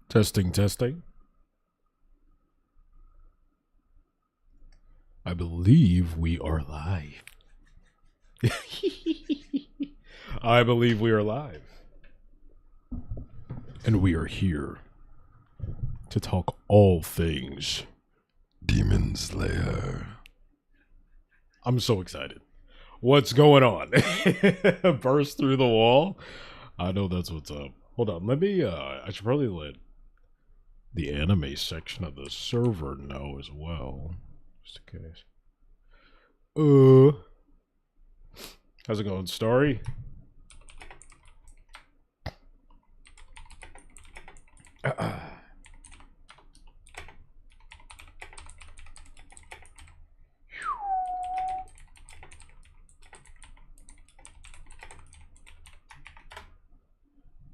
Testing, testing. I believe we are live. I believe we are live. And we are here to talk all things Demon Slayer. I'm so excited. What's going on? Burst through the wall? I know that's what's up. Hold on, let me, I should probably let the anime section of the server know as well. Just in case. How's it going, Starry?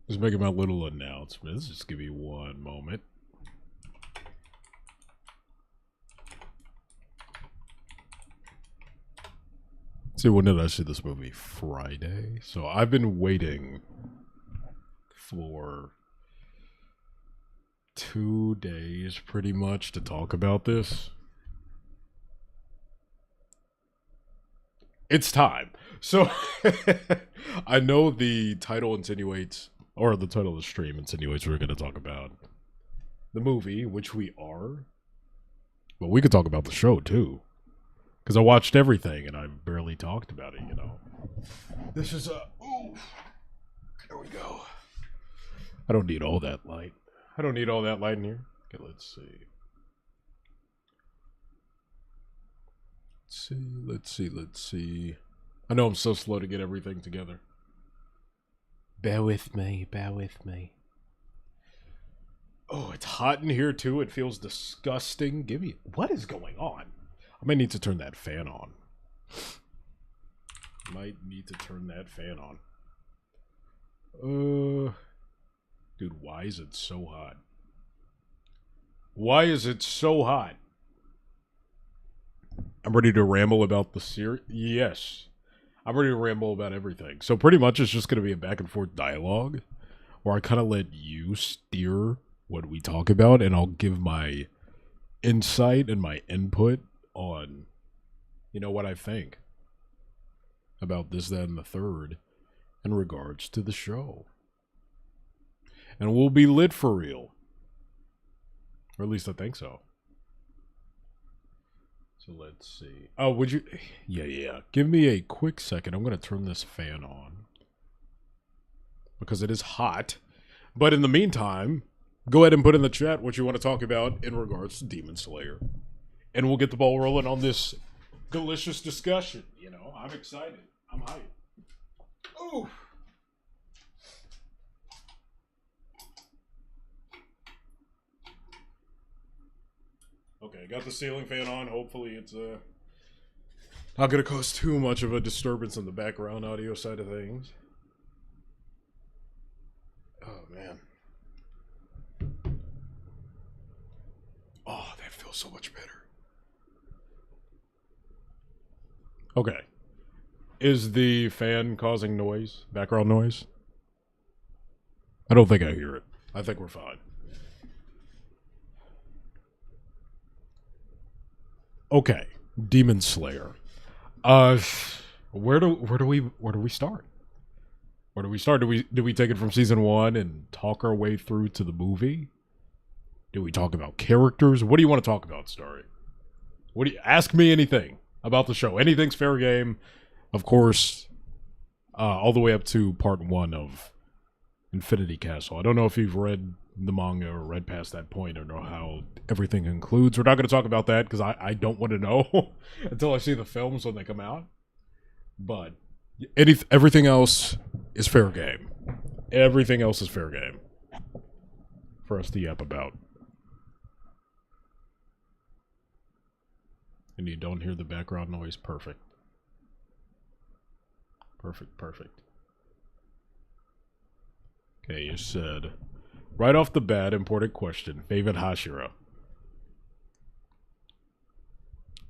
Just making my little announcements. Just give me one moment. See, when did I see this movie? Friday? So I've been waiting for 2 days pretty much to talk about this. It's time. So I know the title insinuates, or the title of the stream insinuates we're going to talk about the movie, which we are. But we could talk about the show too. Because I watched everything and I barely talked about it, you know. This is a... Ooh. There we go. I don't need all that light. I don't need all that light in here. Okay, let's see. Let's see. I know I'm so slow to get everything together. Bear with me, bear with me. Oh, it's hot in here too. It feels disgusting. Give me... What is going on? I might need to turn that fan on. Might need to turn that fan on. Dude, why is it so hot? Why is it so hot? I'm ready to ramble about the series. Yes. I'm ready to ramble about everything. So pretty much it's just going to be a back and forth dialogue where I kind of let you steer what we talk about and I'll give my insight and my input on, you know, what I think about this, that, and the third in regards to the show. And we'll be lit for real. Or at least I think so. So let's see. Oh, would you... Yeah. Give me a quick second. I'm going to turn this fan on. Because it is hot. But in the meantime, go ahead and put in the chat what you want to talk about in regards to Demon Slayer. And we'll get the ball rolling on this delicious discussion. You know, I'm excited. I'm hyped. Ooh. Okay, got the ceiling fan on. Hopefully it's not going to cause too much of a disturbance in the background audio side of things. Oh, man. Oh, that feels so much better. Okay. Is the fan causing noise? Background noise? I don't think I hear it. I think we're fine. Okay. Demon Slayer. Where do we start? Where do we start? Do we take it from season 1 and talk our way through to the movie? Do we talk about characters? What do you want to talk about, Starry? Ask me anything about the show. Anything's fair game. Of course, all the way up to part 1 of Infinity Castle. I don't know if you've read the manga or read past that point or know how everything concludes. We're not going to talk about that because I don't want to know until I see the films when they come out. But everything else is fair game. Everything else is fair game for us to yap about. And you don't hear the background noise. Perfect. Perfect. Okay, you said, right off the bat, important question. Favorite Hashira?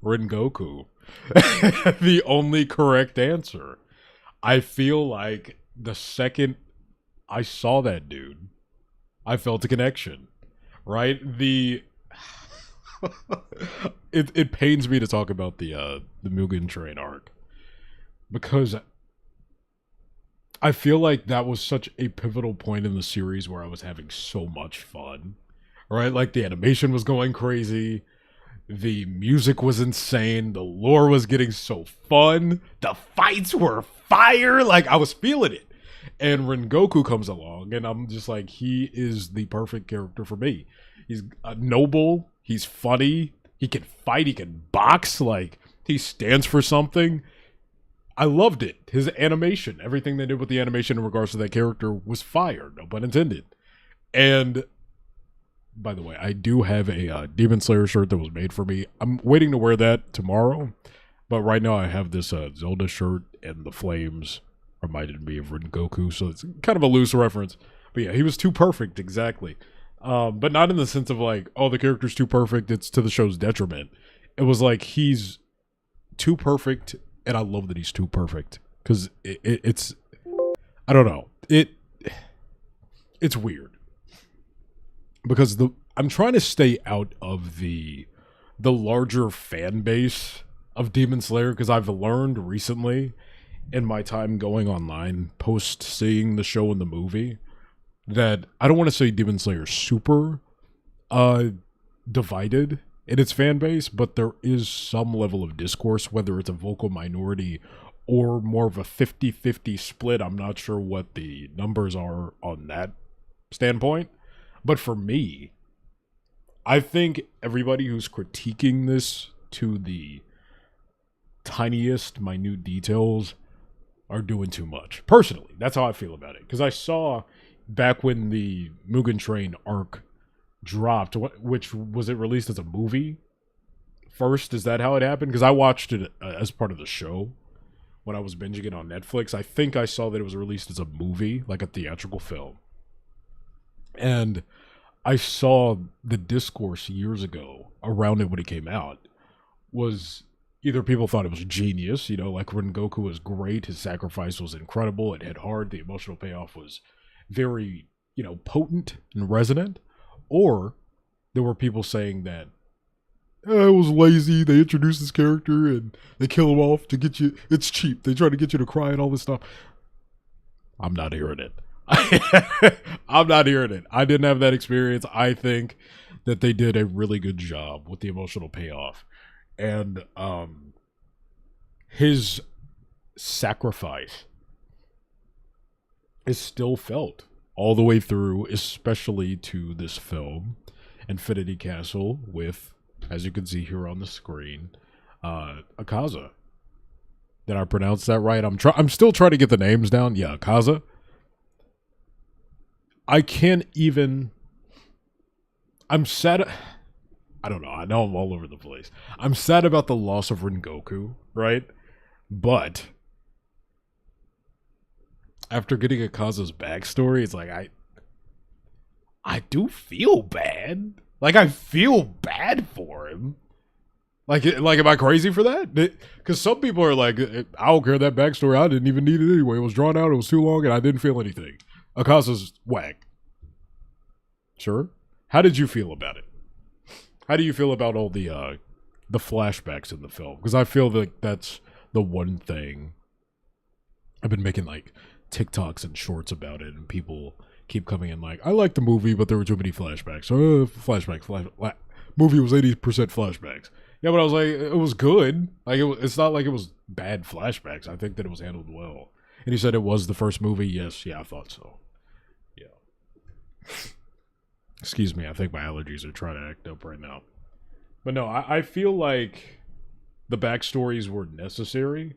Rengoku. The only correct answer. I feel like the second I saw that dude, I felt a connection. right? It pains me to talk about the Mugen Train arc because I feel like that was such a pivotal point in the series where I was having so much fun. Right? Like the animation was going crazy, the music was insane, the lore was getting so fun, the fights were fire, like I was feeling it. And Rengoku comes along and I'm just like, he is the perfect character for me. He's noble, he's funny, he can fight, he can box, like he stands for something. I loved it. His animation, everything they did with the animation in regards to that character was fire, no pun intended. And by the way, I do have a Demon Slayer shirt that was made for me. I'm waiting to wear that tomorrow, but right now I have this Zelda shirt, and the flames reminded me of Rengoku, so it's kind of a loose reference. But yeah, he was too perfect, exactly. But not in the sense of like, oh, the character's too perfect, it's to the show's detriment. It was like, he's too perfect, and I love that he's too perfect, because it's, I don't know, it's weird. Because I'm trying to stay out of the larger fan base of Demon Slayer, because I've learned recently in my time going online post seeing the show and the movie that I don't want to say Demon Slayer is super divided in its fan base, but there is some level of discourse, whether it's a vocal minority or more of a 50-50 split. I'm not sure what the numbers are on that standpoint. But for me, I think everybody who's critiquing this to the tiniest, minute details are doing too much. Personally, that's how I feel about it. Because I saw back when the Mugen Train arc dropped, which was it released as a movie first? Is that how it happened? Because I watched it as part of the show when I was binging it on Netflix. I think I saw that it was released as a movie, like a theatrical film. And I saw the discourse years ago around it when it came out was either people thought it was genius, you know, like Rengoku was great, his sacrifice was incredible, it hit hard, the emotional payoff was very, you know, potent and resonant, or there were people saying that it was lazy, they introduced this character and they kill him off to get you, it's cheap, they try to get you to cry and all this stuff. I'm not hearing it. I'm not hearing it. I didn't have that experience. I think that they did a really good job with the emotional payoff. And his sacrifice is still felt all the way through, especially to this film, Infinity Castle, with, as you can see here on the screen, Akaza. Did I pronounce that right? I'm still trying to get the names down. Yeah, Akaza. I can't even. I'm sad. I don't know. I know I'm all over the place. I'm sad about the loss of Rengoku, right? But after getting Akaza's backstory, it's like I do feel bad. Like I feel bad for him. Like am I crazy for that? Because some people are like, I don't care that backstory. I didn't even need it anyway. It was drawn out. It was too long, and I didn't feel anything. Akaza's whack. Sure. How did you feel about it? How do you feel about all the flashbacks in the film? Because I feel like that's the one thing. I've been making like TikToks and shorts about it, and people keep coming in like, I like the movie, but there were too many flashbacks. Movie was 80% flashbacks. Yeah, but I was like, it was good. Like it's not like it was bad flashbacks. I think that it was handled well. And he said it was the first movie. Yes, yeah, I thought so. Yeah. Excuse me, I think my allergies are trying to act up right now. But no, I feel like the backstories were necessary.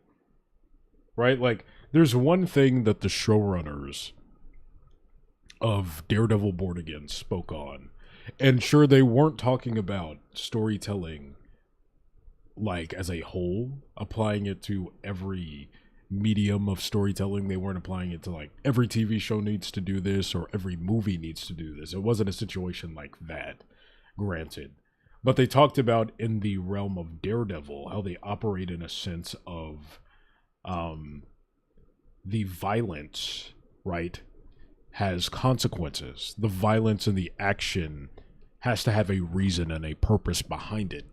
Right? Like, there's one thing that the showrunners of Daredevil Born Again spoke on. And sure, they weren't talking about storytelling like as a whole, applying it to every medium of storytelling. They weren't applying it to like every TV show needs to do this or every movie needs to do this. It wasn't a situation like that, granted. But they talked about in the realm of Daredevil how they operate in a sense of the violence, right, has consequences. The violence and the action has to have a reason and a purpose behind it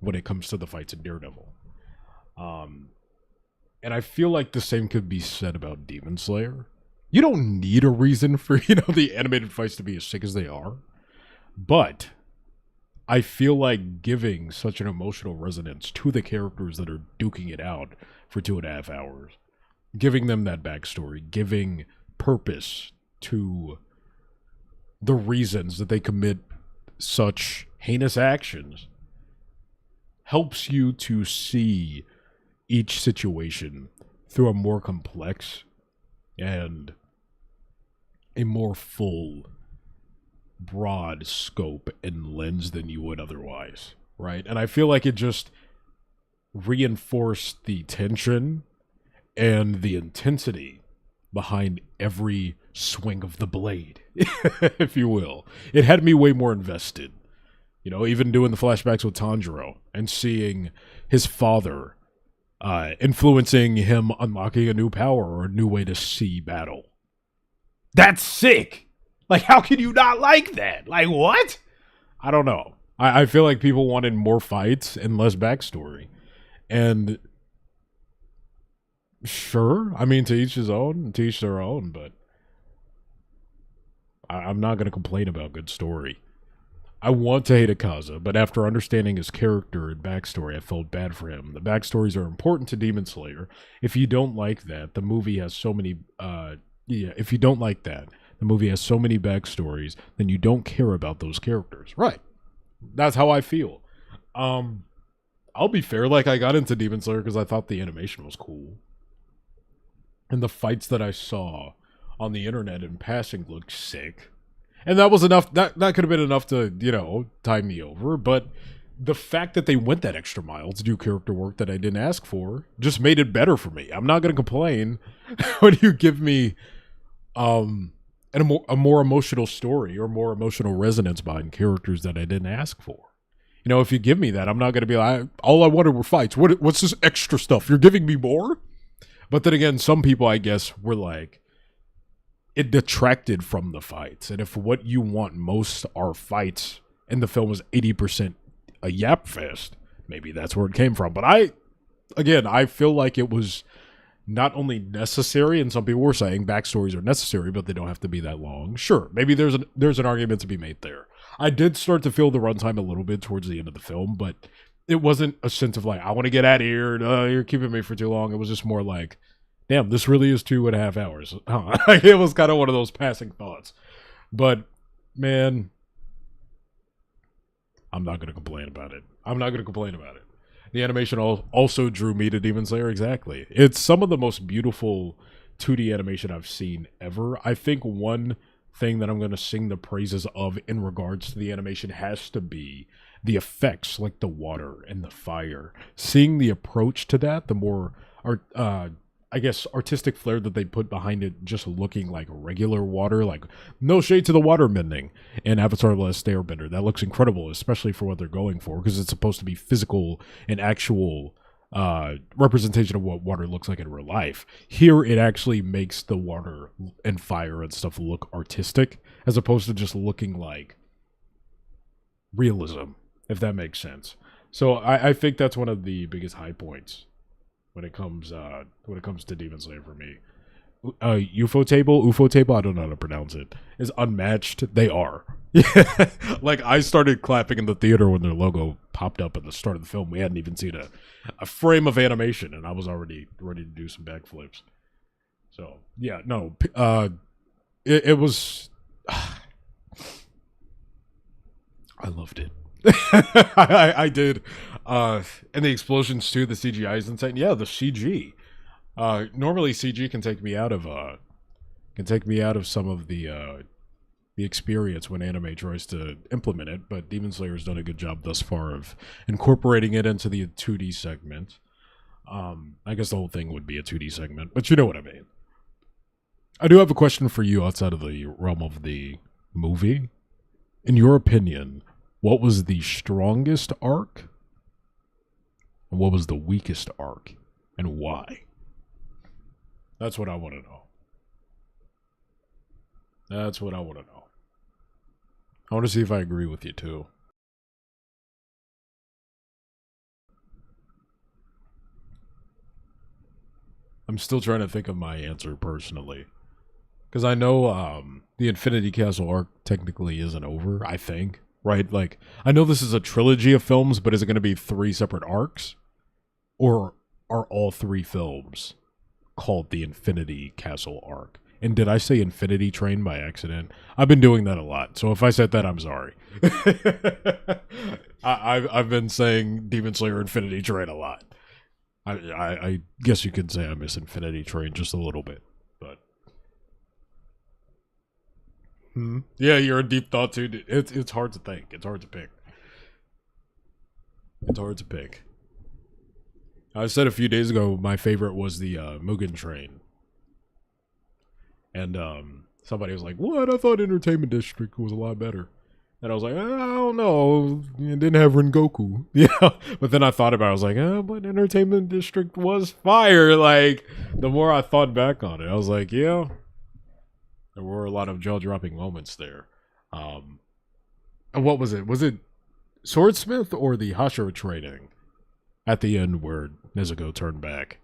when it comes to the fights in Daredevil. And I feel like the same could be said about Demon Slayer. You don't need a reason for, the animated fights to be as sick as they are. But I feel like giving such an emotional resonance to the characters that are duking it out for 2.5 hours, giving them that backstory, giving purpose to the reasons that they commit such heinous actions, helps you to see each situation through a more complex and a more full, broad scope and lens than you would otherwise, right? And I feel like it just reinforced the tension and the intensity behind every swing of the blade, if you will. It had me way more invested. Even doing the flashbacks with Tanjiro and seeing his father influencing him unlocking a new power or a new way to see battle. That's sick! Like, how can you not like that? Like, what? I don't know. I feel like people wanted more fights and less backstory. And sure, I mean, to each his own, to each their own, but I'm not going to complain about good story. I want to hate Akaza, but after understanding his character and backstory, I felt bad for him. The backstories are important to Demon Slayer. If you don't like that, the movie has so many, if you don't like that, the movie has so many backstories, then you don't care about those characters. Right. That's how I feel. I'll be fair, like, I got into Demon Slayer because I thought the animation was cool. And the fights that I saw on the internet in passing looked sick. And that was enough, that could have been enough to, tide me over. But the fact that they went that extra mile to do character work that I didn't ask for just made it better for me. I'm not going to complain when you give me a more emotional story or more emotional resonance behind characters that I didn't ask for. If you give me that, I'm not going to be like, all I wanted were fights. What's this extra stuff? You're giving me more? But then again, some people, I guess, were like, it detracted from the fights. And if what you want most are fights and the film was 80% a yap fest, maybe that's where it came from. But I feel like it was not only necessary, and some people were saying backstories are necessary, but they don't have to be that long. Sure, maybe there's an argument to be made there. I did start to feel the runtime a little bit towards the end of the film, but it wasn't a sense of like, I want to get out of here, you're keeping me for too long. It was just more like, damn, this really is 2.5 hours. It was kind of one of those passing thoughts. But, man, I'm not going to complain about it. The animation also drew me to Demon Slayer, exactly. It's some of the most beautiful 2D animation I've seen ever. I think one thing that I'm going to sing the praises of in regards to the animation has to be the effects, like the water and the fire. Seeing the approach to that, the more artistic flair that they put behind it, just looking like regular water, like no shade to the water bending in Avatar: The Last Airbender. That looks incredible, especially for what they're going for, because it's supposed to be physical and actual representation of what water looks like in real life. Here, it actually makes the water and fire and stuff look artistic, as opposed to just looking like realism, if that makes sense. So I think that's one of the biggest high points when it comes to Demon Slayer for me. UFO table, I don't know how to pronounce it, is unmatched. They are. Like, I started clapping in the theater when their logo popped up at the start of the film. We hadn't even seen a frame of animation, and I was already ready to do some backflips. So, yeah, no, it was... I loved it. I did. And the explosions too, the CGI is insane. Yeah, the CG. Normally CG can take me out of some of the experience when anime tries to implement it, but Demon Slayer's done a good job thus far of incorporating it into the 2D segment. I guess the whole thing would be a 2D segment, but you know what I mean. I do have a question for you outside of the realm of the movie. In your opinion, what was the strongest arc? And what was the weakest arc? And why? That's what I want to know. I want to see if I agree with you too. I'm still trying to think of my answer personally. Because I know the Infinity Castle arc technically isn't over, I think. Right? Like, I know this is a trilogy of films, but is it going to be 3 separate arcs? Or are all 3 films called the Infinity Castle arc? And did I say Infinity Train by accident? I've been doing that a lot, so if I said that, I'm sorry. I've been saying Demon Slayer Infinity Train a lot. I guess you could say I miss Infinity Train just a little bit, but yeah, you're a deep thought too. It's hard to think. It's hard to pick. It's hard to pick. I said a few days ago my favorite was the Mugen Train, and somebody was like, "What? I thought Entertainment District was a lot better." And I was like, I don't know. It didn't have Rengoku. Yeah. But then I thought about it. I was like, but Entertainment District was fire. Like, the more I thought back on it, I was like, yeah, there were a lot of jaw-dropping moments there. And what was it? Was it Swordsmith or the Hashira training at the end where Nezuko turned back?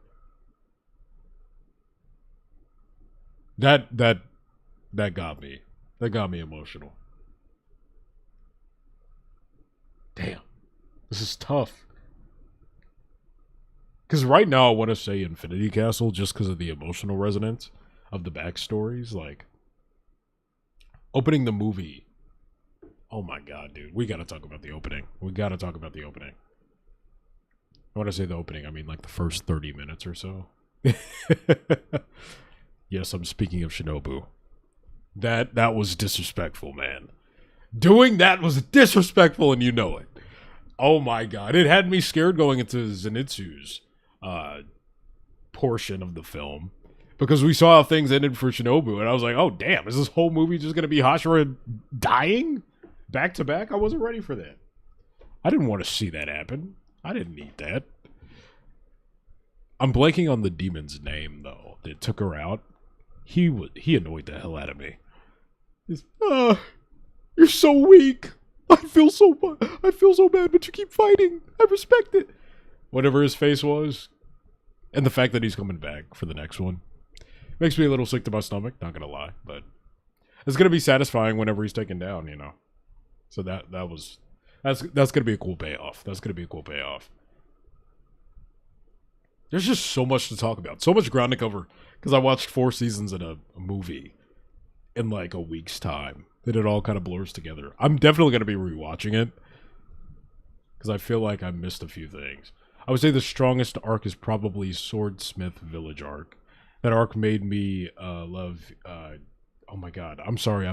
That got me. That got me emotional. Damn, this is tough. Because right now I want to say Infinity Castle just because of the emotional resonance of the backstories. Like, opening the movie. Oh my god, dude. We gotta talk about the opening. We gotta talk about the opening. When I say the opening, I mean like the first 30 minutes or so. Yes, I'm speaking of Shinobu. That was disrespectful, man. Doing that was disrespectful, and you know it. Oh my god. It had me scared going into Zenitsu's portion of the film. Because we saw how things ended for Shinobu, and I was like, oh damn, is this whole movie just going to be Hashira dying? Back to back? I wasn't ready for that. I didn't want to see that happen. I didn't need that. I'm blanking on the demon's name, though, that took her out. He annoyed the hell out of me. He's, you're so weak. I feel so bad, but you keep fighting. I respect it. Whatever his face was. And the fact that he's coming back for the next one. Makes me a little sick to my stomach, not gonna lie. But it's gonna be satisfying whenever he's taken down, you know. So that's gonna be a cool payoff. That's gonna be a cool payoff. There's just so much to talk about. So much ground to cover. Because I watched 4 seasons in a movie in like a week's time. That it all kind of blurs together. I'm definitely going to be rewatching it. Because I feel like I missed a few things. I would say the strongest arc is probably Swordsmith Village arc. That arc made me love... oh my god. I'm sorry.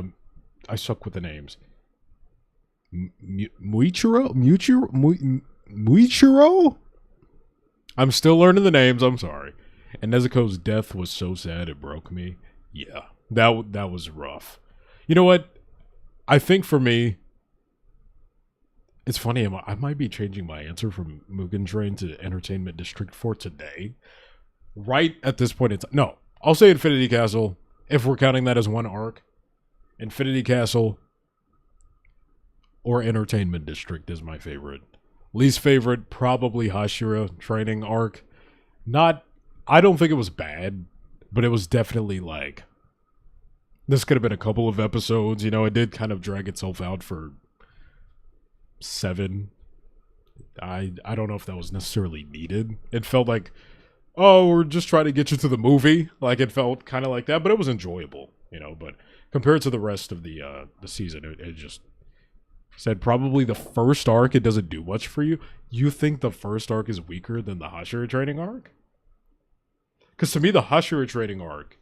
I suck with the names. Muichiro? Muichiro? I'm still learning the names. I'm sorry. And Nezuko's death was so sad it broke me. Yeah. That was rough. You know what? I think for me, it's funny, I might be changing my answer from Mugen Train to Entertainment District for today. Right at this point in time. No, I'll say Infinity Castle, if we're counting that as one arc. Infinity Castle or Entertainment District is my favorite. Least favorite, probably Hashira training arc. I don't think it was bad, but it was definitely like, this could have been a couple of episodes, you know, it did kind of drag itself out for 7. I don't know if that was necessarily needed. It felt like, oh, we're just trying to get you to the movie. Like, it felt kind of like that, but it was enjoyable, you know, but compared to the rest of the season, it just said probably the first arc, it doesn't do much for you. You think the first arc is weaker than the Hashira training arc? Because to me, the Hashira training arc,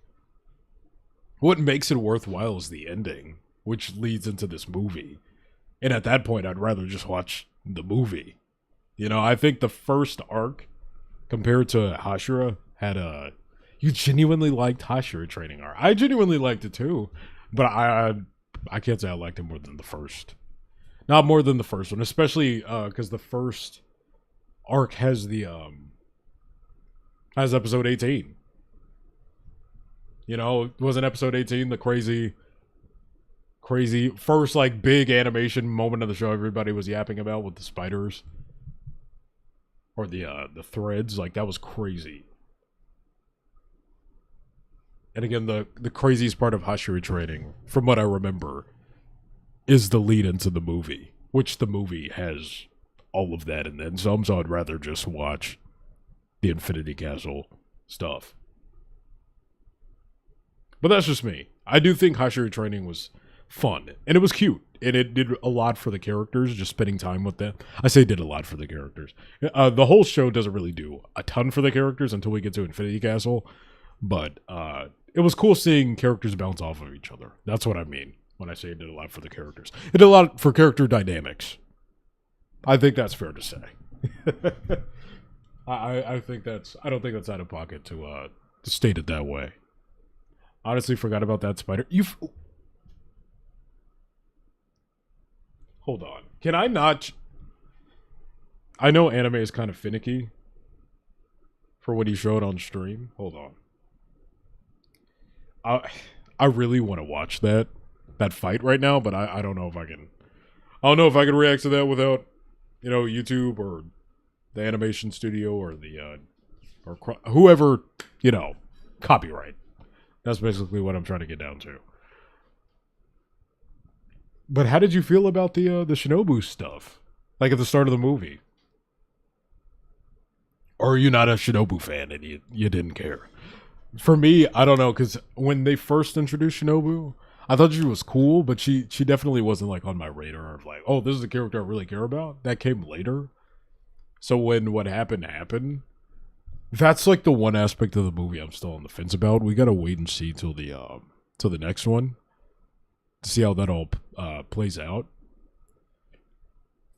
what makes it worthwhile is the ending, which leads into this movie. And at that point, I'd rather just watch the movie. You know, I think the first arc, compared to Hashira, had a... You genuinely liked Hashira training arc. I genuinely liked it too. But I can't say I liked it more than the first. Not more than the first one, especially because the first arc has the... has episode 18. You know, wasn't episode 18 the crazy Crazy first like big animation moment of the show everybody was yapping about with the spiders or the threads, like that was crazy. And again, the craziest part of Hashira training, from what I remember, is the lead into the movie, which the movie has all of that and then some, so I'd rather just watch the Infinity Castle stuff. But that's just me. I do think Hashira training was fun, and it was cute, and it did a lot for the characters, just spending time with them. I say did a lot for the characters. The whole show doesn't really do a ton for the characters until we get to Infinity Castle, but it was cool seeing characters bounce off of each other. That's what I mean when I say it did a lot for the characters. It did a lot for character dynamics. I think that's fair to say. I think that's. I don't think that's out of pocket to state it that way. Honestly, forgot about that spider. Hold on. Can I not? I know anime is kind of finicky for what he showed on stream. Hold on. I really want to watch that fight right now, but I don't know if I can. I don't know if I can react to that without, YouTube or the animation studio or the or whoever, copyright. That's basically what I'm trying to get down to. But how did you feel about the Shinobu stuff? Like at the start of the movie? Or are you not a Shinobu fan and you didn't care? For me, I don't know, because when they first introduced Shinobu, I thought she was cool, but she definitely wasn't like on my radar of like, oh, this is a character I really care about. That came later. So when what happened, that's like the one aspect of the movie I'm still on the fence about. We gotta wait and see till the next one to see how that all plays out.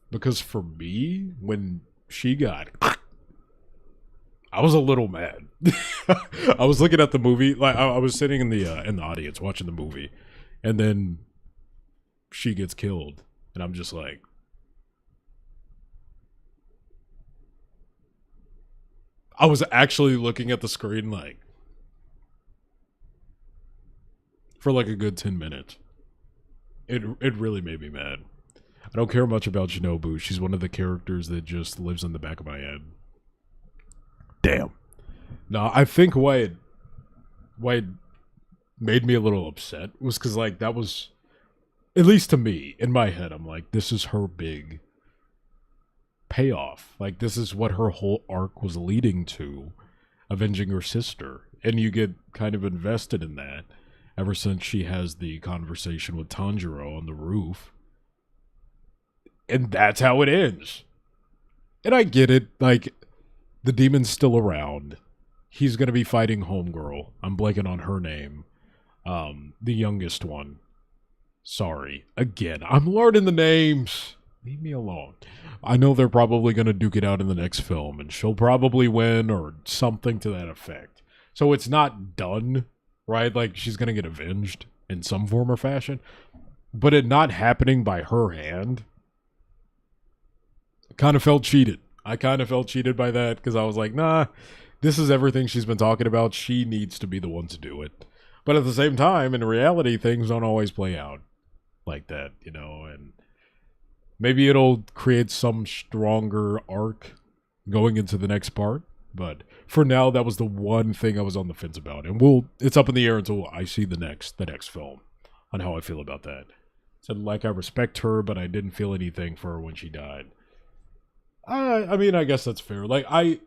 Because for me, when she got, I was a little mad. I was looking at the movie, like I was sitting in the audience watching the movie, and then she gets killed, and I'm just like, I was actually looking at the screen like for like a good 10 minutes. It really made me mad. I don't care much about Shinobu. She's one of the characters that just lives in the back of my head. Damn. No, I think why it made me a little upset was because like that was, at least to me, in my head, I'm like, this is her big payoff. Like this is what her whole arc was leading to, avenging her sister. And you get kind of invested in that ever since she has the conversation with Tanjiro on the roof. And that's how it ends. And I get it, like, the demon's still around. He's going to be fighting Homegirl. I'm blanking on her name. The youngest one. Sorry. Again, I'm learning the names. Leave me alone. I know they're probably going to duke it out in the next film, and she'll probably win or something to that effect. So it's not done, right? Like, she's going to get avenged in some form or fashion. But it not happening by her hand kind of felt cheated. I kind of felt cheated by that because I was like, nah, this is everything she's been talking about. She needs to be the one to do it. But at the same time, in reality, things don't always play out like that, and maybe it'll create some stronger arc going into the next part. But for now, that was the one thing I was on the fence about. And it's up in the air until I see the next film on how I feel about that. So like I respect her, but I didn't feel anything for her when she died. I mean, I guess that's fair. Like, I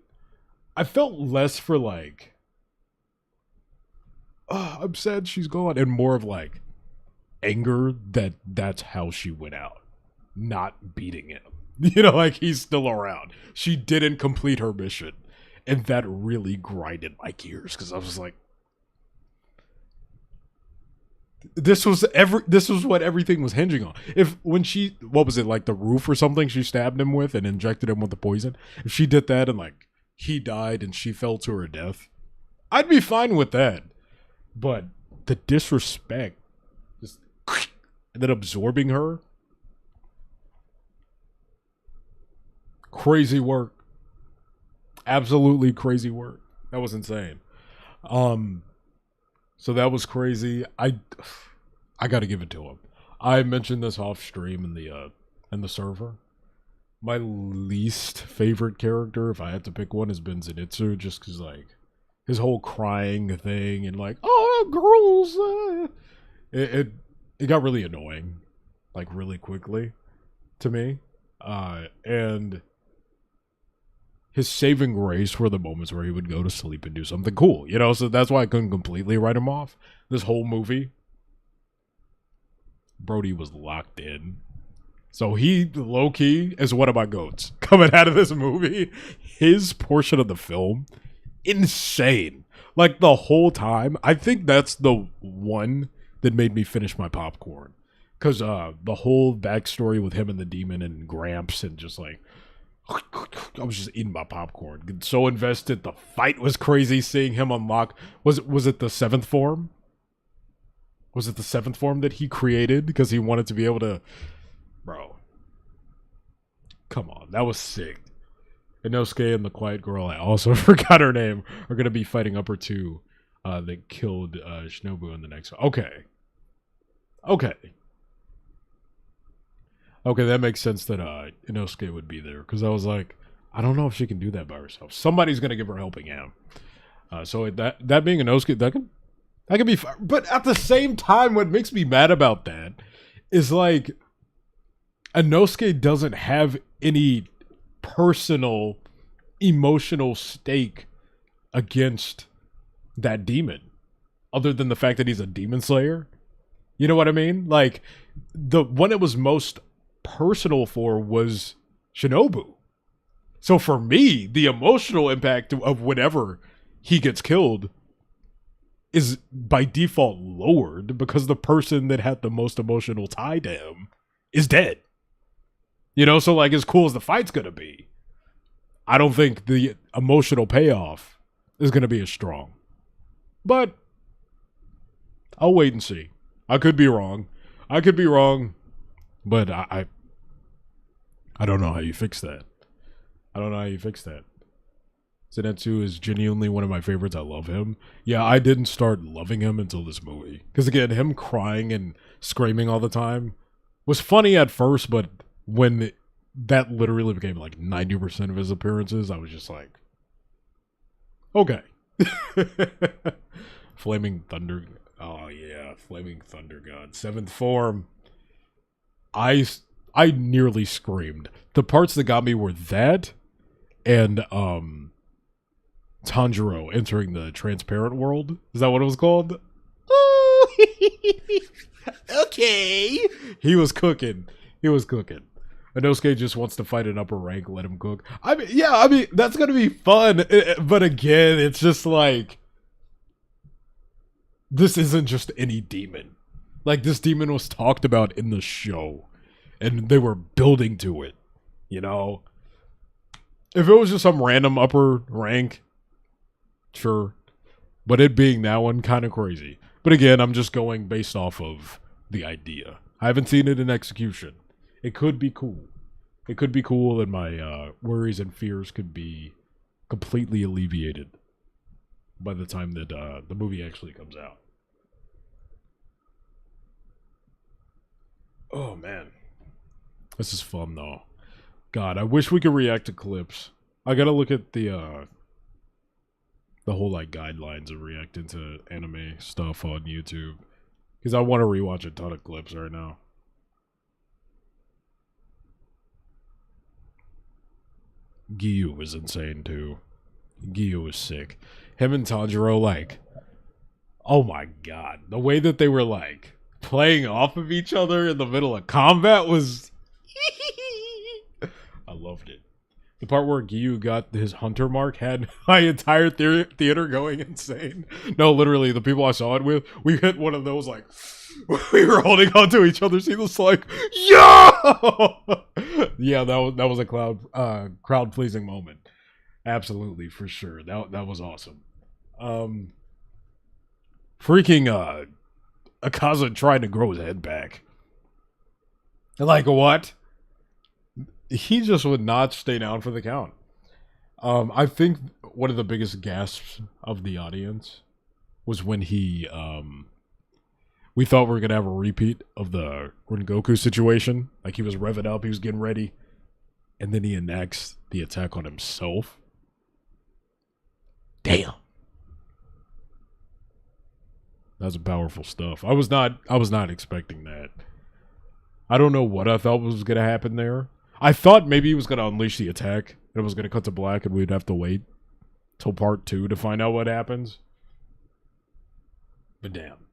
felt less for, like, oh, I'm sad she's gone, and more of, like, anger that that's how she went out. Not beating him. Like, he's still around. She didn't complete her mission. And that really grinded my gears, because I was like, this was what everything was hinging on. When she, what was it, like the roof or something she stabbed him with and injected him with the poison, if she did that and like he died and she fell to her death, I'd be fine with that. But the disrespect, just and then absorbing her, crazy work. Absolutely crazy work. That was insane. So that was crazy. I got to give it to him. I mentioned this off stream in the server. My least favorite character, if I had to pick one, has been Zenitsu, just because like his whole crying thing and like, oh girls, it got really annoying, like really quickly to me, and his saving grace were the moments where he would go to sleep and do something cool, you know. So that's why I couldn't completely write him off. This whole movie, Brody was locked in. So he, low key, is one of my goats coming out of this movie. His portion of the film, insane. Like the whole time, I think that's the one that made me finish my popcorn. Because the whole backstory with him and the demon and Gramps and just like, I was just eating my popcorn. So invested. The fight was crazy seeing him unlock. Was it the seventh form? Was it the seventh form that he created because he wanted to be able to... Bro. Come on. That was sick. Inosuke and the quiet girl, I also forgot her name, are going to be fighting Upper 2 that killed Shinobu in the next one. Okay. Okay. Okay, that makes sense that Inosuke would be there. Because I was like, I don't know if she can do that by herself. Somebody's going to give her a helping hand. So that being Inosuke, that can be fun. But at the same time, what makes me mad about that is like, Inosuke doesn't have any personal, emotional stake against that demon, other than the fact that he's a demon slayer. You know what I mean? Like, the one it was most personal for was Shinobu. So for me, the emotional impact of whenever he gets killed is by default lowered because the person that had the most emotional tie to him is dead. You know, so like as cool as the fight's gonna be, I don't think the emotional payoff is gonna be as strong. But I'll wait and see. I could be wrong. But I don't know how you fix that. Zenitsu is genuinely one of my favorites. I love him. Yeah, I didn't start loving him until this movie. Because again, him crying and screaming all the time was funny at first, but when that literally became like 90% of his appearances, I was just like, okay. Flaming Thunder. Oh yeah, Flaming Thunder God. Seventh form. I nearly screamed. The parts that got me were that and Tanjiro entering the transparent world. Is that what it was called? Okay. He was cooking. Inosuke just wants to fight an upper rank, let him cook. I mean, that's going to be fun. But again, it's just like, this isn't just any demon. Like, this demon was talked about in the show. And they were building to it, you know? If it was just some random upper rank, sure. But it being that one, kind of crazy. But again, I'm just going based off of the idea. I haven't seen it in execution. It could be cool. And my worries and fears could be completely alleviated by the time that the movie actually comes out. Oh, man. This is fun, though. God, I wish we could react to clips. I gotta look at the whole, like, guidelines of reacting to anime stuff on YouTube. Because I want to rewatch a ton of clips right now. Giyu was insane, too. Giyu was sick. Him and Tanjiro, like, oh my god. The way that they were, like, playing off of each other in the middle of combat was... I loved it. The part where Giyu got his hunter mark had my entire theater going insane. No, literally, the people I saw it with, we hit one of those, like, we were holding on to each other's heels, like, yo! Yeah, that was a crowd-pleasing moment. Absolutely, for sure. That was awesome. Freaking, Akaza trying to grow his head back. Like, what? He just would not stay down for the count. I think one of the biggest gasps of the audience was when he We thought we were gonna have a repeat of the Rengoku situation. Like he was revving up, he was getting ready, and then he enacts the attack on himself. Damn. That's some powerful stuff. I was not expecting that. I don't know what I thought was gonna happen there. I thought maybe he was gonna unleash the attack and it was gonna cut to black and we'd have to wait till part 2 to find out what happens. But damn.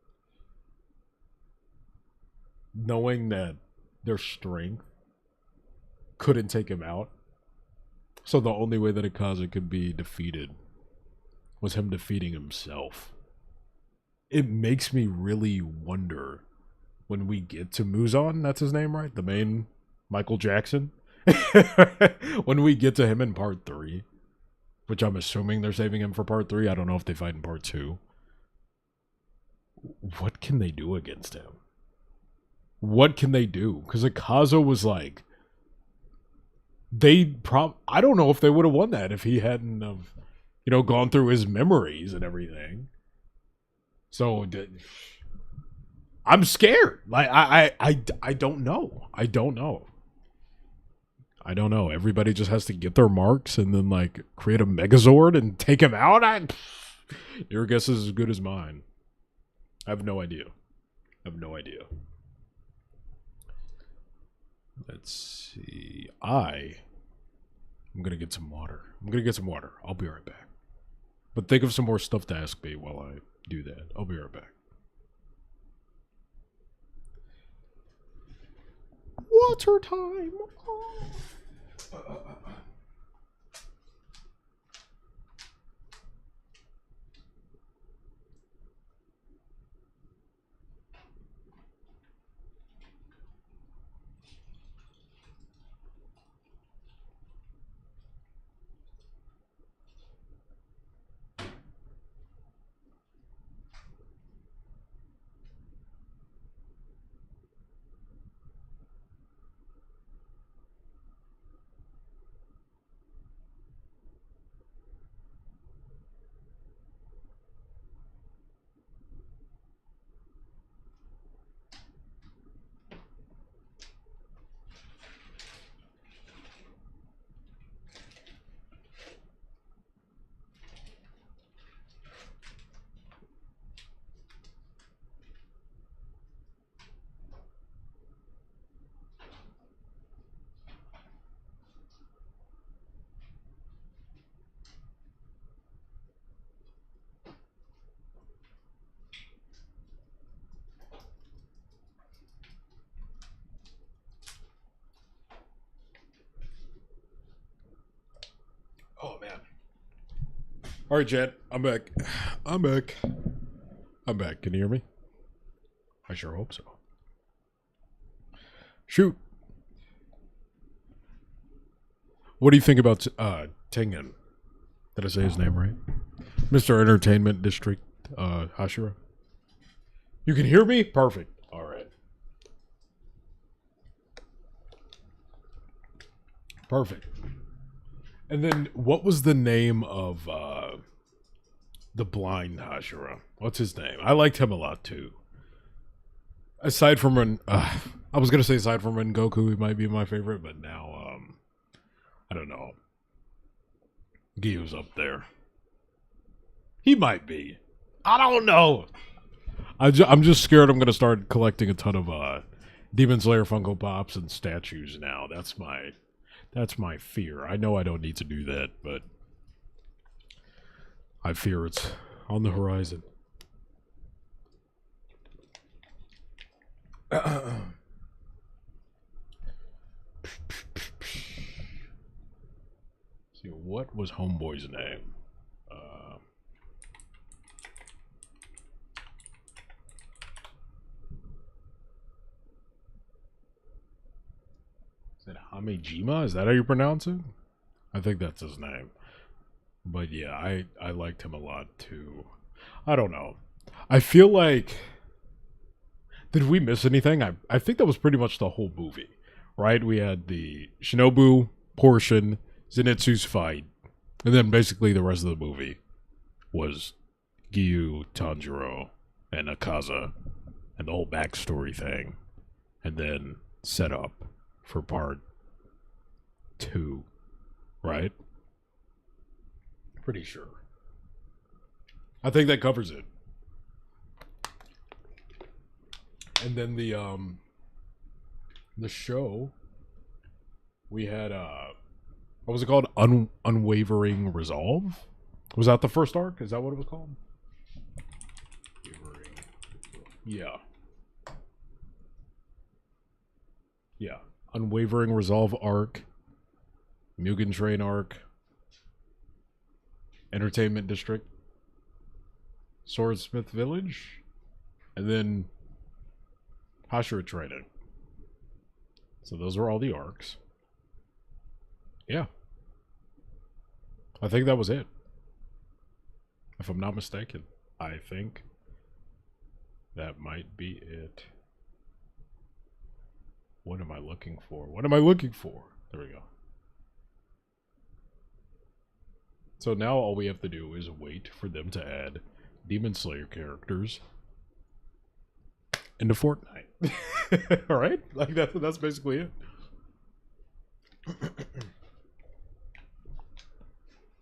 Knowing that their strength couldn't take him out. So the only way that Akaza could be defeated was him defeating himself. It makes me really wonder when we get to Muzan, that's his name, right? The main Michael Jackson. When we get to him in part 3, which I'm assuming they're saving him for part 3. I don't know if they fight in part 2. What can they do against him? What can they do? Because Akaza was like, I don't know if they would have won that if he hadn't have, gone through his memories and everything. So I'm scared. Like I don't know. I don't know. Everybody just has to get their marks and then like create a Megazord and take him out. Your guess is as good as mine. I have no idea. Let's see. I'm gonna get some water. I'll be right back. But think of some more stuff to ask me while I do that. I'll be right back. Water time. Oh man. All right, Jed. I'm back. Can you hear me? I sure hope so. Shoot. What do you think about Tengen? Did I say his name right? Mr. Entertainment District Hashira. You can hear me? Perfect. All right. Perfect. And then, what was the name of the blind Hashira? What's his name? I liked him a lot too. Aside from I was gonna say aside from Rengoku, he might be my favorite, but now I don't know. Gyu's up there. He might be. I don't know. I'm just scared. I'm gonna start collecting a ton of Demon Slayer Funko Pops and statues now. That's my fear. I know I don't need to do that, but I fear it's on the horizon. See, what was Homeboy's name? Is it Hamejima? Is that how you pronounce it? I think that's his name. But yeah, I liked him a lot too. I don't know. I feel like... Did we miss anything? I think that was pretty much the whole movie, right? We had the Shinobu portion, Zenitsu's fight, and then basically the rest of the movie was Gyu, Tanjiro, and Akaza and the whole backstory thing, and then set up for part 2, right? Pretty sure. I think that covers it. And then the show, we had what was it called? Unwavering Resolve? Was that the first arc? Is that what it was called? Yeah. Yeah. Unwavering Resolve arc. Mugen Train arc. Entertainment District. Swordsmith Village. And then Hashira Training. So those were all the arcs. Yeah. I think that was it. If I'm not mistaken. I think that might be it. What am I looking for? What am I looking for? There we go. So now all we have to do is wait for them to add Demon Slayer characters into Fortnite. Alright? Like that's basically it.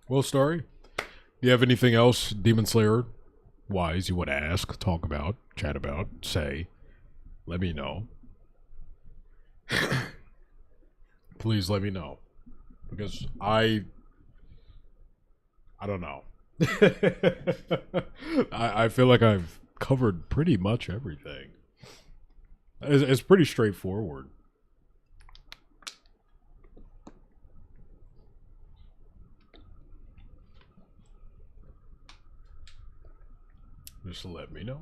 Well, Starry, do you have anything else Demon Slayer wise you want to ask, talk about, chat about, say? Let me know. Please let me know. Because I don't know. I feel like I've covered pretty much everything. It's pretty straightforward. Just let me know.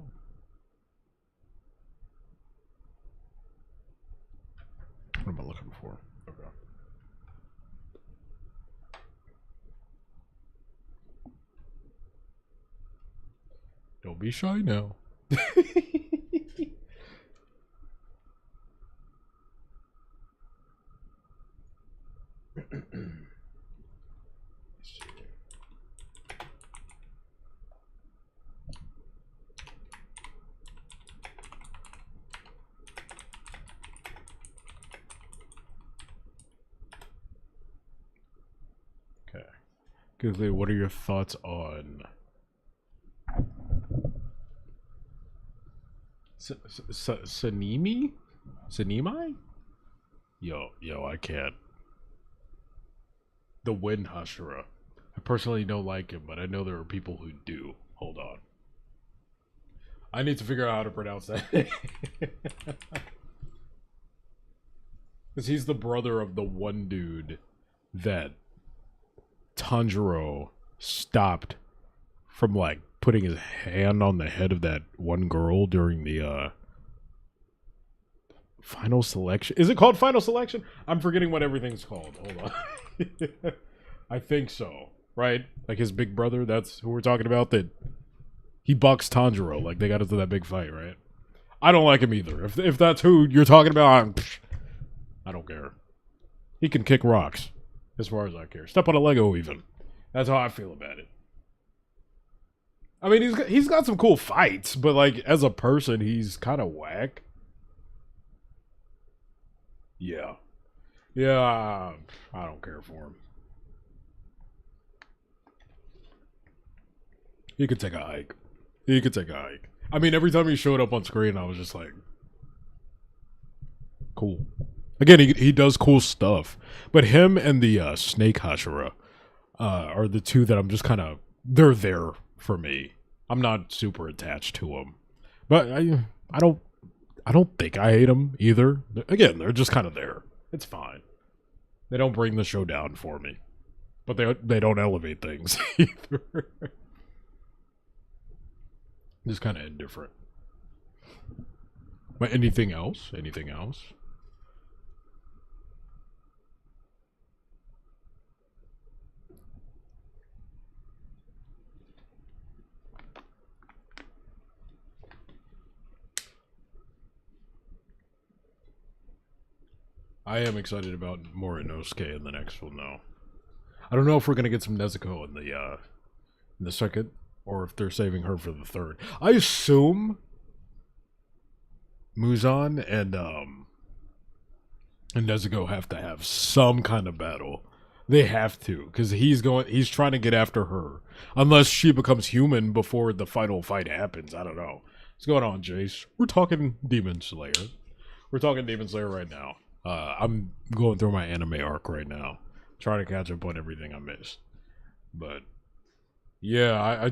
What am I looking for? Okay. Don't be shy now. Okay. Geekily, what are your thoughts on Sanimi? Sanimi? Yo, I can't. The Wind Hashira. I personally don't like him, but I know there are people who do. Hold on. I need to figure out how to pronounce that. Because he's the brother of the one dude that Tanjiro stopped from, like, putting his hand on the head of that one girl during the, final selection. Is it called final selection? I'm forgetting what everything's called. Hold on. I think so. Right? Like his big brother, that's who we're talking about, that he bucks Tanjiro. Like they got into that big fight, right? I don't like him either. If that's who you're talking about, I don't care. He can kick rocks, as far as I care. Step on a Lego even. That's how I feel about it. I mean, he's got some cool fights, but like as a person, he's kind of whack. Yeah. Yeah, I don't care for him. He could take a hike. He could take a hike. I mean, every time he showed up on screen, I was just like, cool. Again, he does cool stuff. But him and the Snake Hashira are the two that I'm just kind of, they're there for me. I'm not super attached to them. But I don't think I hate them either. Again, they're just kind of there. It's fine. They don't bring the show down for me. But they don't elevate things either. Just kind of indifferent. But anything else? Anything else? I am excited about Morinosuke in the next one, though. I don't know if we're gonna get some Nezuko in the second, or if they're saving her for the third. I assume Muzan and Nezuko have to have some kind of battle. They have to, because he's trying to get after her. Unless she becomes human before the final fight happens. I don't know. What's going on, Jace? We're talking Demon Slayer. We're talking Demon Slayer right now. I'm going through my anime arc right now. Trying to catch up on everything I missed. But, yeah,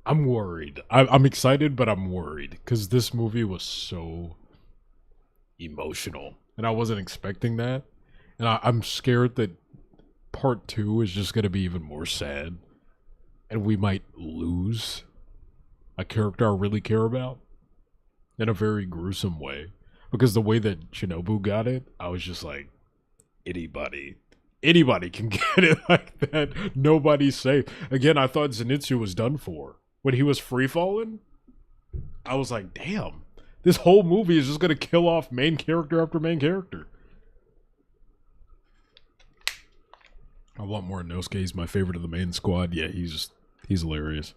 I'm worried. I'm excited, but I'm worried. Because this movie was so emotional. And I wasn't expecting that. And I'm scared that part 2 is just going to be even more sad. And we might lose a character I really care about in a very gruesome way. Because the way that Shinobu got it, I was just like, anybody can get it like that. Nobody's safe. Again, I thought Zenitsu was done for. When he was free falling, I was like, damn. This whole movie is just going to kill off main character after main character. I want more Inosuke. He's my favorite of the main squad. Yeah, he's hilarious.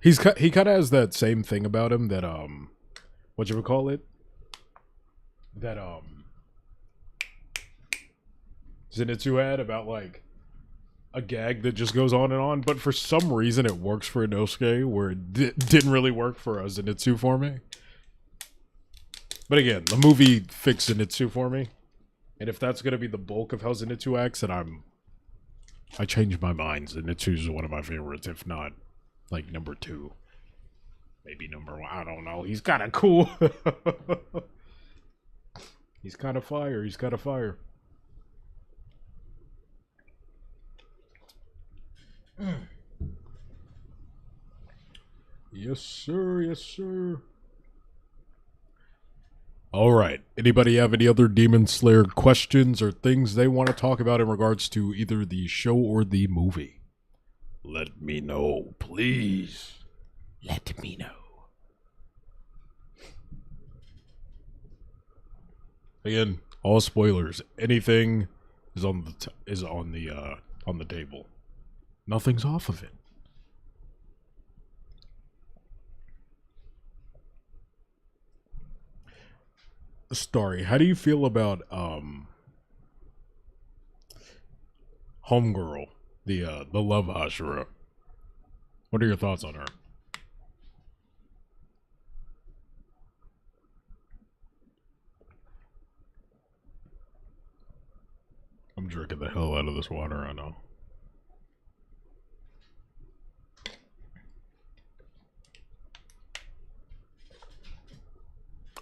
He kind of has that same thing about him that what you would call it? That Zenitsu had about like a gag that just goes on and on, but for some reason it works for Inosuke where it didn't really work for Zenitsu for me. But again, the movie fixed Zenitsu for me, and if that's gonna be the bulk of how Zenitsu acts, then I changed my mind. Zenitsu is one of my favorites, if not like number 2, maybe number 1. I don't know. He's kind of cool. He's kind of fire. He's kind of fire. Yes, sir. Yes, sir. All right. Anybody have any other Demon Slayer questions or things they want to talk about in regards to either the show or the movie? Let me know, please. Let me know. Again, all spoilers. Anything is on the table. Nothing's off of it. Story. How do you feel about Homegirl, the love Ashura? What are your thoughts on her? I'm drinking the hell out of this water, I know.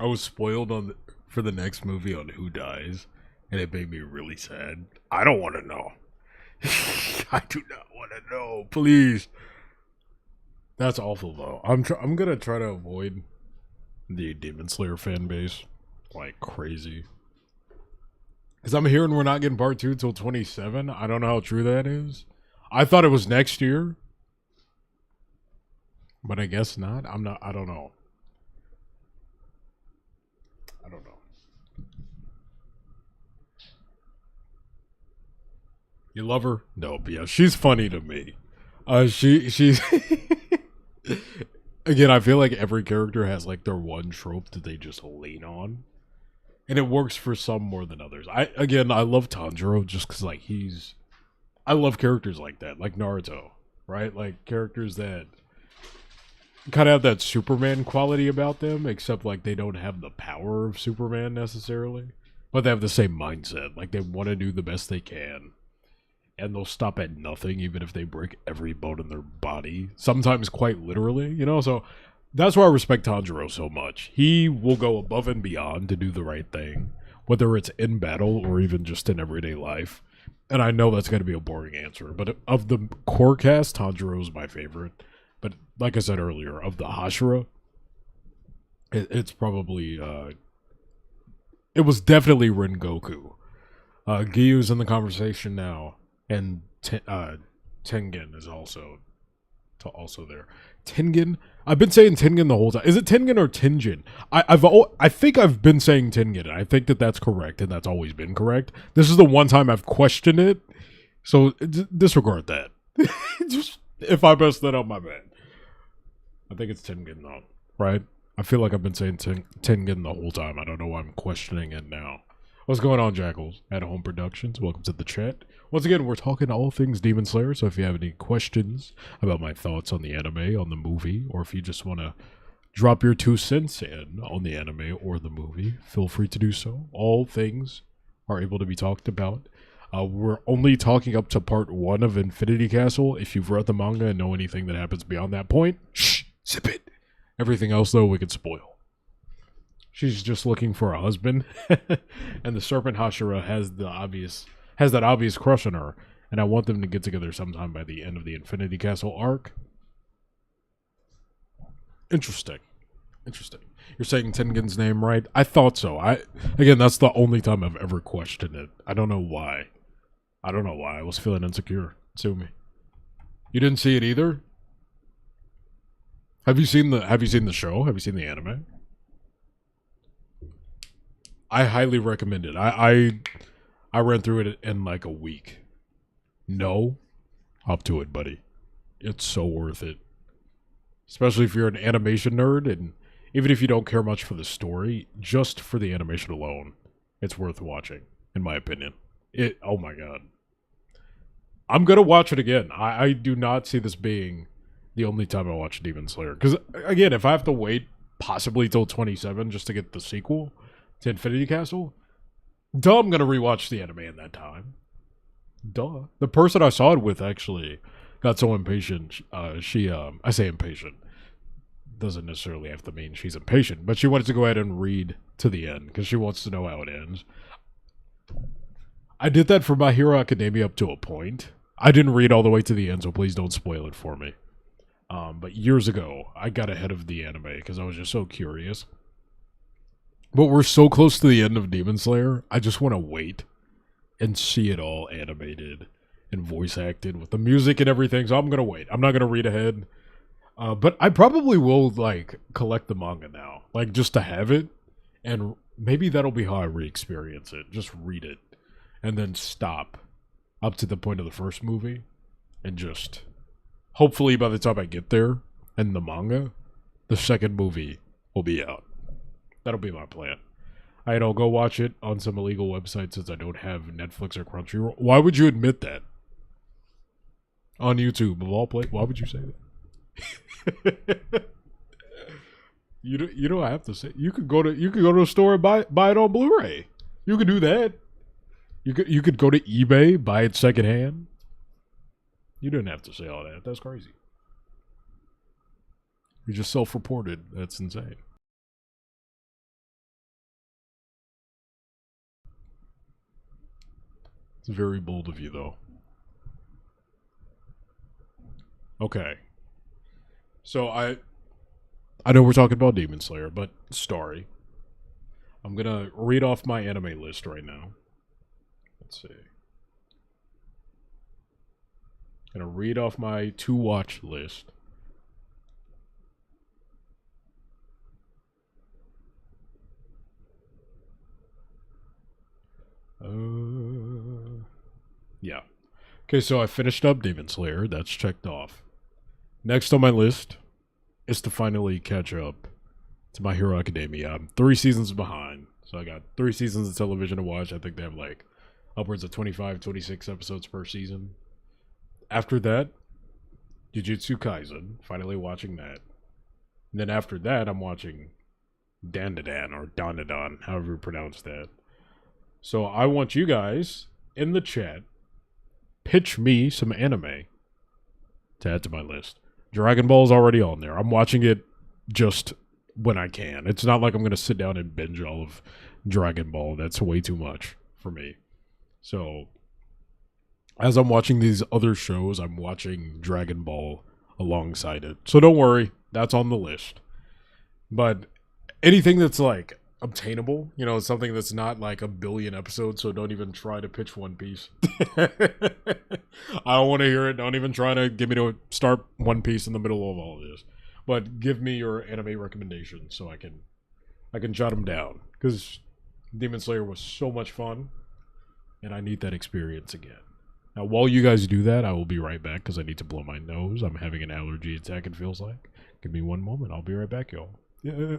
I was spoiled for the next movie on who dies, and it made me really sad. I don't want to know. I do not want to know. Please. That's awful, though. I'm gonna try to avoid the Demon Slayer fan base like crazy. Because I'm hearing we're not getting part 2 till 27. I don't know how true that is. I thought it was next year. But I guess not. I don't know. I don't know. You love her? No, but yeah, she's funny to me. She's again, I feel like every character has like their one trope that they just lean on. And it works for some more than others. I love Tanjiro just because like I love characters like that, like Naruto, right? Like characters that kind of have that Superman quality about them, except like they don't have the power of Superman necessarily, but they have the same mindset. Like they want to do the best they can, and they'll stop at nothing, even if they break every bone in their body. Sometimes quite literally, you know. So that's why I respect Tanjiro so much. He will go above and beyond to do the right thing, whether it's in battle or even just in everyday life. And I know that's going to be a boring answer, but of the core cast, Tanjiro is my favorite. But like I said earlier, of the Hashira, it's probably, it was definitely Rengoku. Gyu's in the conversation now, and Tengen is also there. Tengen? I've been saying Tengen the whole time. Is it Tengen or Tenjin? I think I've been saying Tengen, and I think that's correct, and that's always been correct. This is the one time I've questioned it, so disregard that. Just, if I messed that up, my bad. I think it's Tengen though, right? I feel like I've been saying Tengen the whole time. I don't know why I'm questioning it now. What's going on, Jackals? At Home Productions. Welcome to the chat. Once again, we're talking all things Demon Slayer, so if you have any questions about my thoughts on the anime, on the movie, or if you just want to drop your 2 cents in on the anime or the movie, feel free to do so. All things are able to be talked about. We're only talking up to part 1 of Infinity Castle. If you've read the manga and know anything that happens beyond that point, shh, zip it. Everything else, though, we could spoil. She's just looking for a husband, and the Serpent Hashira has that obvious crush on her, and I want them to get together sometime by the end of the Infinity Castle arc. Interesting. You're saying Tengen's name right? I thought so. Again, that's the only time I've ever questioned it. I don't know why. I was feeling insecure. Sue me. You didn't see it either? Have you seen the show? Have you seen the anime? I highly recommend it. I ran through it in like a week. No? Up to it, buddy. It's so worth it. Especially if you're an animation nerd, and even if you don't care much for the story, just for the animation alone, it's worth watching, in my opinion. Oh my god. I'm gonna watch it again. I do not see this being the only time I watch Demon Slayer. Because, again, if I have to wait possibly till 27 just to get the sequel to Infinity Castle, duh, I'm gonna rewatch the anime in that time. Duh. The person I saw it with actually got so impatient. I say impatient. Doesn't necessarily have to mean she's impatient, but she wanted to go ahead and read to the end because she wants to know how it ends. I did that for My Hero Academia up to a point. I didn't read all the way to the end, so please don't spoil it for me. But years ago, I got ahead of the anime because I was just so curious. But we're so close to the end of Demon Slayer, I just want to wait and see it all animated and voice acted with the music and everything, so I'm going to wait. I'm not going to read ahead. But I probably will, like, collect the manga now. Like, just to have it. And maybe that'll be how I re-experience it. Just read it. And then stop up to the point of the first movie. And just... hopefully by the time I get there, and the manga, the second movie will be out. That'll be my plan. I'll go watch it on some illegal website since I don't have Netflix or Crunchyroll. Why would you admit that? On YouTube, of all places, why would you say that? You don't have to say. You could go to a store and buy it on Blu-ray. You could do that. You could go to eBay, buy it secondhand. You didn't have to say all that. That's crazy. You just self-reported. That's insane. It's very bold of you, though. Okay. So I know we're talking about Demon Slayer, but story. I'm gonna read off my anime list right now. Let's see. Gonna read off my to-watch list. Yeah. Okay, so I finished up Demon Slayer. That's checked off. Next on my list is to finally catch up to My Hero Academia. I'm 3 seasons behind. So I got 3 seasons of television to watch. I think they have like upwards of 25, 26 episodes per season. After that, Jujutsu Kaisen. Finally watching that. And then after that, I'm watching Dandadan or Dandadan, however you pronounce that. So I want you guys in the chat pitch me some anime to add to my list. Dragon Ball's already on there. I'm watching it just when I can. It's not like I'm going to sit down and binge all of Dragon Ball. That's way too much for me. So, as I'm watching these other shows, I'm watching Dragon Ball alongside it. So don't worry, that's on the list. But anything that's like obtainable, you know, something that's not like a billion episodes, so don't even try to pitch One Piece. I don't want to hear it. Don't even try to get me to start One Piece in the middle of all of this. But give me your anime recommendations so I can jot them down, because Demon Slayer was so much fun, and I need that experience again. Now, while you guys do that, I will be right back because I need to blow my nose. I'm having an allergy attack, it feels like. Give me one moment. I'll be right back, y'all. Yeah.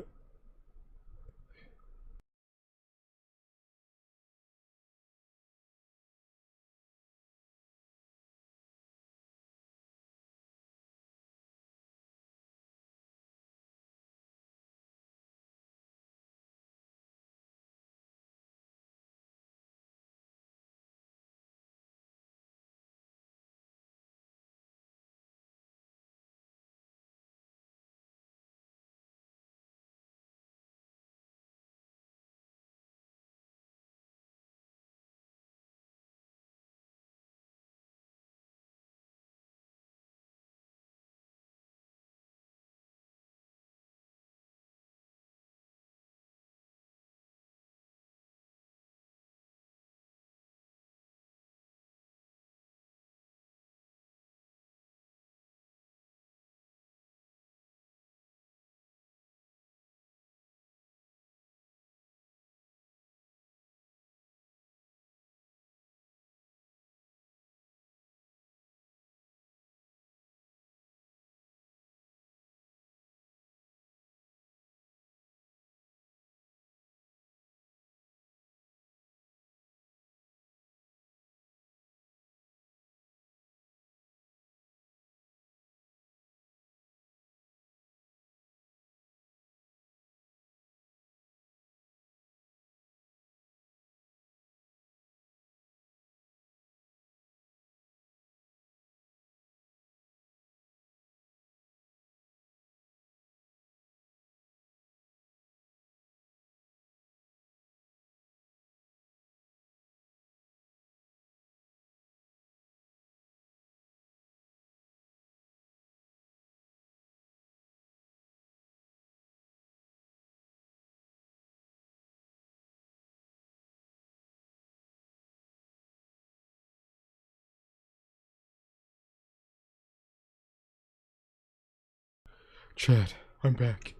Chad, I'm back.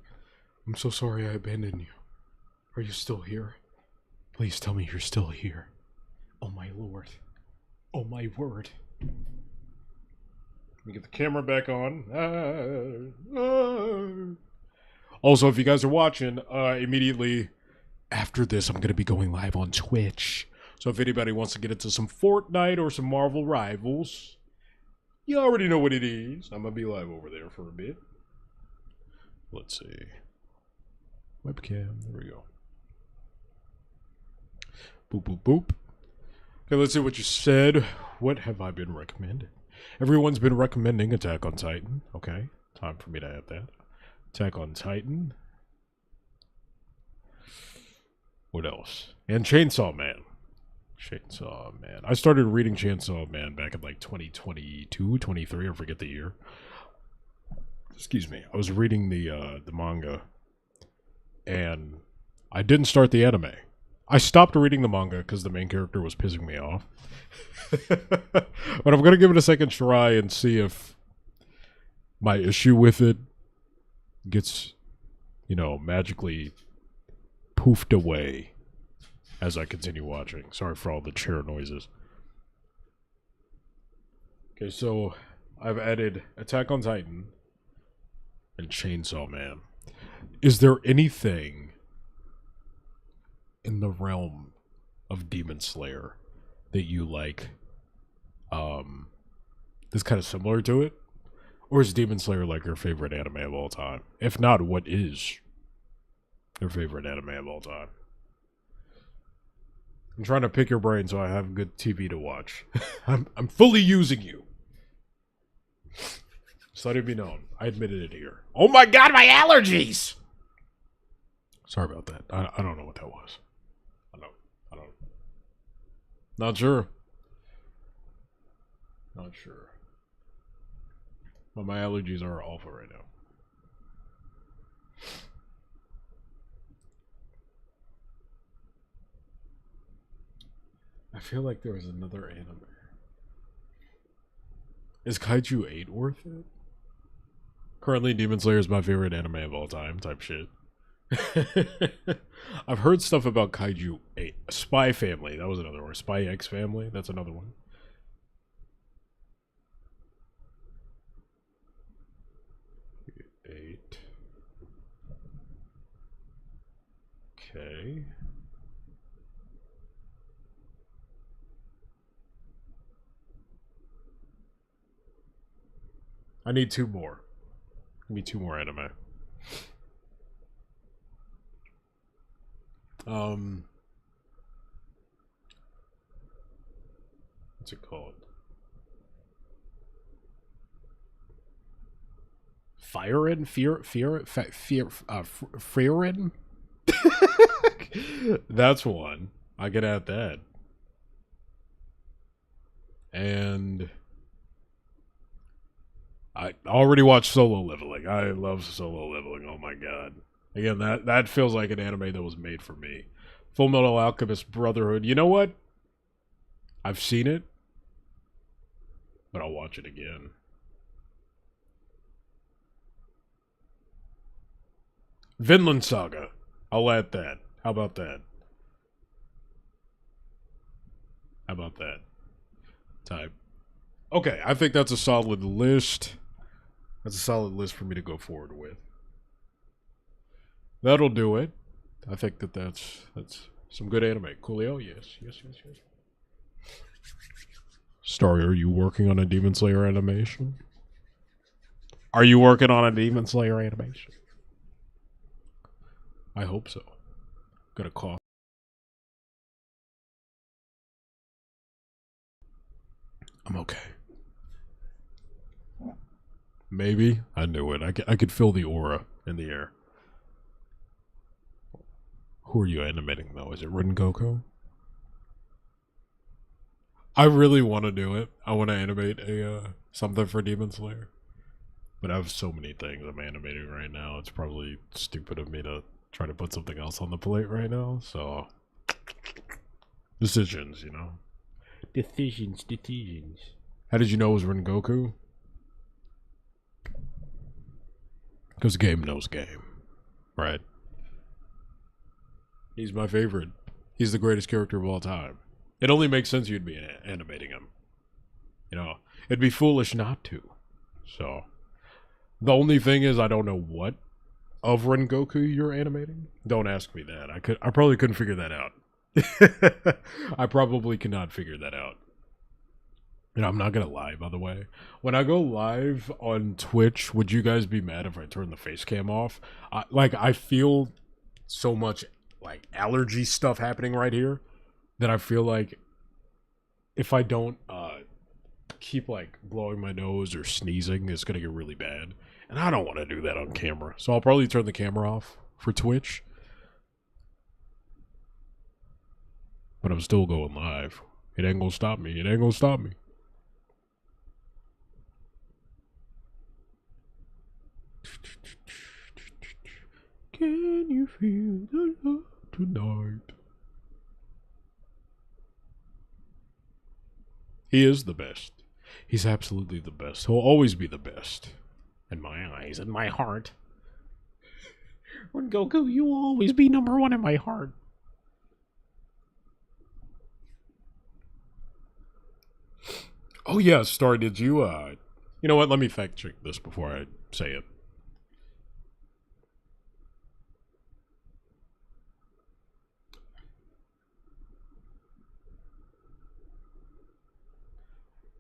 I'm so sorry I abandoned you. Are you still here? Please tell me you're still here. Oh my lord. Oh my word. Let me get the camera back on. Also, if you guys are watching, immediately after this, I'm going to be going live on Twitch. So if anybody wants to get into some Fortnite or some Marvel Rivals, you already know what it is. I'm going to be live over there for a bit. Let's see. Webcam. There we go. Boop, boop, boop. Okay, let's see what you said. What have I been recommending? Everyone's been recommending Attack on Titan. Okay, time for me to add that. Attack on Titan. What else? And Chainsaw Man. Chainsaw Man. I started reading Chainsaw Man back in like 2022, 23, I forget the year. Excuse me. I was reading the manga, and I didn't start the anime. I stopped reading the manga because the main character was pissing me off. But I'm going to give it a second try and see if my issue with it gets, you know, magically poofed away as I continue watching. Sorry for all the chair noises. Okay, so I've added Attack on Titan and Chainsaw Man. Is there anything in the realm of Demon Slayer that you like that's kind of similar to it? Or is Demon Slayer like your favorite anime of all time? If not, what is your favorite anime of all time? I'm trying to pick your brain so I have good TV to watch. I'm fully using you. Just let it be known. I admitted it here. Oh my god, my allergies! Sorry about that. I don't know what that was. I don't. Not sure. Not sure. But my allergies are awful right now. I feel like there was another anime. Is Kaiju 8 worth it? Currently, Demon Slayer is my favorite anime of all time, type shit. I've heard stuff about Kaiju 8. Spy Family, that was another one. Spy X Family, that's another one. Eight. Okay. I need two more. Give me two more anime. What's it called? Firein? Freerin? That's one. I get at that. And I already watched Solo Leveling. I love Solo Leveling. Oh my god. Again, that feels like an anime that was made for me. Full Metal Alchemist Brotherhood. You know what? I've seen it, but I'll watch it again. Vinland Saga. I'll add that. How about that? How about that? Type. Okay, I think that's a solid list. That's a solid list for me to go forward with. That'll do it. I think that's some good anime. Coolio, yes. Story, are you working on a Demon Slayer animation? Are you working on a Demon Slayer animation? I hope so. Got a cough. I'm okay. Maybe. I knew it. I could feel the aura in the air. Who are you animating, though? Is it Rengoku? I really want to do it. I want to animate a something for Demon Slayer. But I have so many things I'm animating right now. It's probably stupid of me to try to put something else on the plate right now. So, decisions, you know? Decisions. How did you know it was Rengoku? Because game knows game. Right? He's my favorite. He's the greatest character of all time. It only makes sense you'd be animating him. You know, it'd be foolish not to. So, the only thing is I don't know what of Rengoku you're animating. Don't ask me that. I probably couldn't figure that out. I probably cannot figure that out. And I'm not gonna lie, by the way. When I go live on Twitch, would you guys be mad if I turn the face cam off? I feel so much like allergy stuff happening right here that I feel like if I don't keep like blowing my nose or sneezing, it's gonna get really bad. And I don't want to do that on camera. So I'll probably turn the camera off for Twitch. But I'm still going live. It ain't gonna stop me. It ain't gonna stop me. Can you feel the love tonight? He is the best. He's absolutely the best. He'll always be the best. In my eyes, in my heart. Rengoku, you will always be number one in my heart. Oh yeah, Star, did you you know what, let me fact check this before I say it.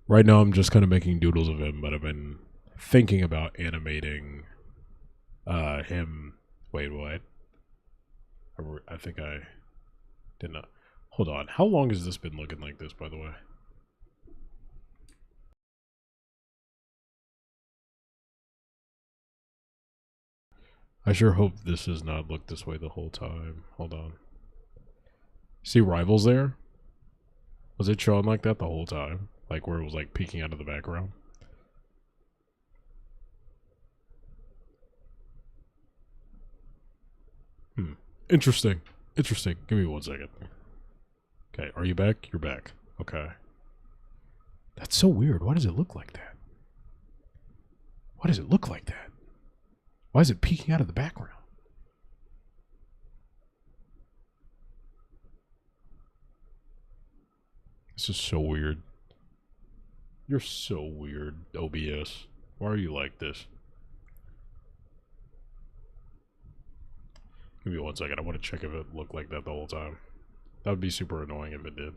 Right now I'm just kind of making doodles of him, but I've been thinking about animating him. Wait, what? I think I did not. Hold on. How long has this been looking like this, by the way? I sure hope this has not looked this way the whole time. Hold on. See Rivals there? Was it showing like that the whole time? Like where it was like peeking out of the background? Interesting. Interesting. Give me 1 second. Okay, are you back? You're back. Okay. That's so weird. Why does it look like that? Why does it look like that? Why is it peeking out of the background? This is so weird. You're so weird, OBS. Why are you like this? Give me 1 second. I want to check if it looked like that the whole time. That would be super annoying if it did.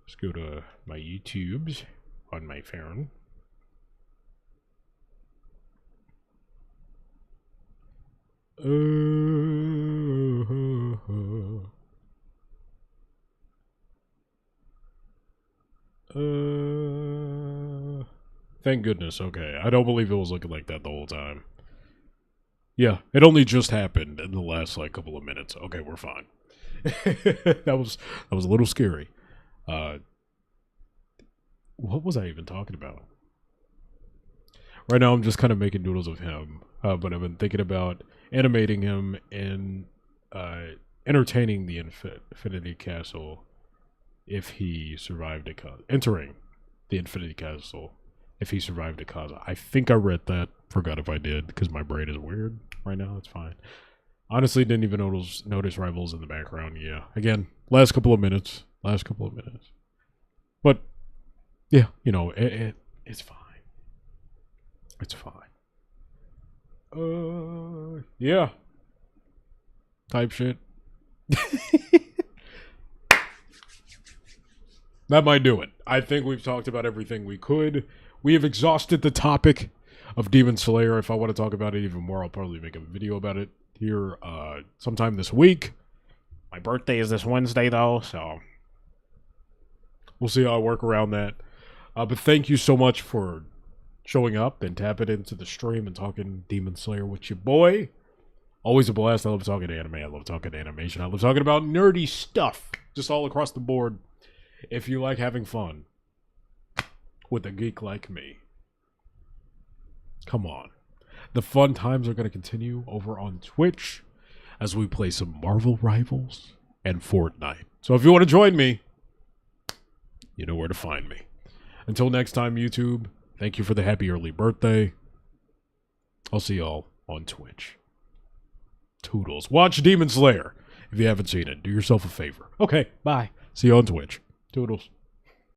Let's go to my YouTubes on my phone. Thank goodness. Okay, I don't believe it was looking like that the whole time. Yeah, it only just happened in the last like couple of minutes. Okay, we're fine. that was a little scary. What was I even talking about? Right now, I'm just kind of making noodles of him, but I've been thinking about animating him and entertaining the Infinity Castle if he survived a entering the Infinity Castle if he survived a Kaza. I think I read that. Forgot if I did because my brain is weird right now. It's fine. Honestly, didn't even notice rivals in the background. Yeah, again, last couple of minutes. But yeah, you know, it's fine. It's fine. Yeah. Type shit. That might do it. I think we've talked about everything we could. We have exhausted the topic of Demon Slayer. If I want to talk about it even more, I'll probably make a video about it here sometime this week. My birthday is this Wednesday, though, so we'll see how I work around that. But thank you so much for showing up and tapping into the stream and talking Demon Slayer with your boy. Always a blast. I love talking anime. I love talking animation. I love talking about nerdy stuff, just all across the board. If you like having fun with a geek like me, come on. The fun times are going to continue over on Twitch as we play some Marvel Rivals and Fortnite. So if you want to join me, you know where to find me. Until next time, YouTube, thank you for the happy early birthday. I'll see y'all on Twitch. Toodles. Watch Demon Slayer if you haven't seen it. Do yourself a favor. Okay, bye. See you on Twitch. Toodles.